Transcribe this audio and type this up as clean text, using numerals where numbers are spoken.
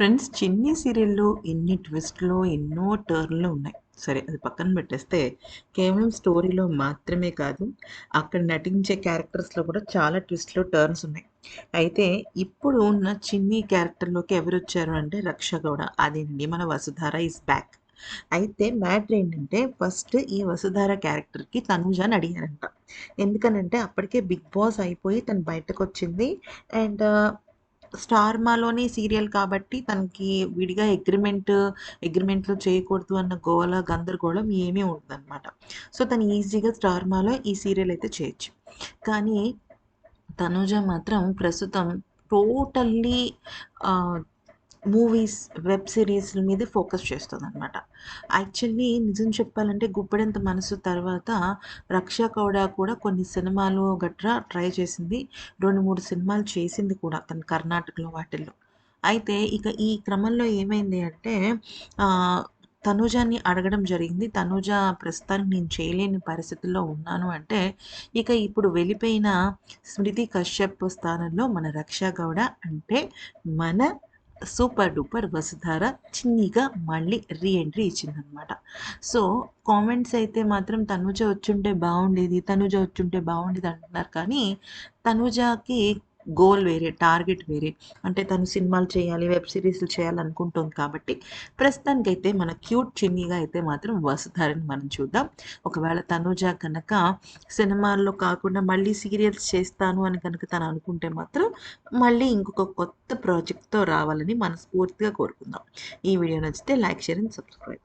Friends 'చిన్ని' సీరియల్‌లో ఎన్ని ట్విస్ట్‌లు, ఎన్నో టర్న్‌లు ఉన్నాయి. సరే అది పక్కన పెట్టేస్తే, కేవలం స్టోరీలో మాత్రమే కాదు, అక్కడ నటించే క్యారెక్టర్స్‌లో కూడా చాలా ట్విస్ట్‌లు, టర్న్స్ ఉన్నాయి. అయితే ఇప్పుడు ఉన్న 'చిన్ని' క్యారెక్టర్‌లోకి ఎవరొచ్చారు అంటే 'రక్ష గౌడ'. అదేనండి మన 'వసుధార ఈస్ బ్యాక్'. అయితే మ్యాటర్ ఏంటంటే ఫస్ట్ ఈ 'వసుధార' క్యారెక్టర్‌కి తనూజాని అడిగారంట. ఎందుకనంటే అప్పటికే 'బిగ్ బాస్' అయిపోయి తను బయటకొచ్చింది. అండ్ స్టార్ మాలోని సీరియల్ కాబట్టి తనకి విడిగా అగ్రిమెంట్‌లో చేయకూడదు అన్న గోల, గందరగోళం ఏమీ ఉండదనమాట. సో, తను ఈజీగా స్టార్ మాలో ఈ సీరియల్ అయితే చేయొచ్చు. కానీ తనూజ మాత్రం ప్రస్తుతం టోటల్లీ ఆహ్, మూవీస్, వెబ్ సీరీస్‌ల మీదే ఫోకస్ చేస్తదనమాట. యాక్చువల్లీ నిజం చెప్పాలంటే 'గుప్పెడంత మనసు' తర్వాత 'రక్ష కౌడ' కూడా కొన్ని సినిమాలు గట్రా ట్రై చేసింది. 2, 3 సినిమాలు చేసింది కూడా తను కర్ణాటకలో వాటిల్లో. అయితే ఇక ఈ క్రమంలో ఏమైంది అంటే ఆహ్, తనూజని అడగడం జరిగింది. తనూజ ప్రస్తుతానికి నేను చేయలేని పరిస్థితుల్లో ఉన్నాను అంటే, ఇక ఇప్పుడు వెళ్ళిపోయిన స్మృతి కశ్యప్ స్థానంలో మన 'రక్ష గౌడ' అంటే మన సూపర్ డూపర్ వసుధార చిన్నిగా మళ్ళీ రీ ఎంట్రీ ఇచ్చిందనమాట. సో, కామెంట్స్ అయితే మాత్రం తనూజ వచ్చుంటే బావుండేది, తనూజ వచ్చుంటే బావుండేది అంటున్నారు కానీ, తనూజకి గోల్ వేరే, టార్గెట్ వేరే. అంటే తను సినిమాలు చేయాలి, వెబ్ సీరీస్‌లు చేయాలనుకుంటోంది కాబట్టి, ప్రస్తుతానికైతే మన క్యూట్ చిన్నిగా అయితే మాత్రం వసుధారని మనం చూద్దాం. ఒకవేళ తనూజ గనక సినిమాల్లో కాకుండా మళ్ళీ సీరియల్స్ చేస్తాను అని కనుక తను అనుకుంటే మాత్రం మళ్ళీ ఇంకొక కొత్త ప్రాజెక్ట్‌తో రావాలని మనస్ఫూర్తిగా కోరుకుందాం. ఈ వీడియో నచ్చితే లైక్, షేర్ అండ్ సబ్స్క్రైబ్.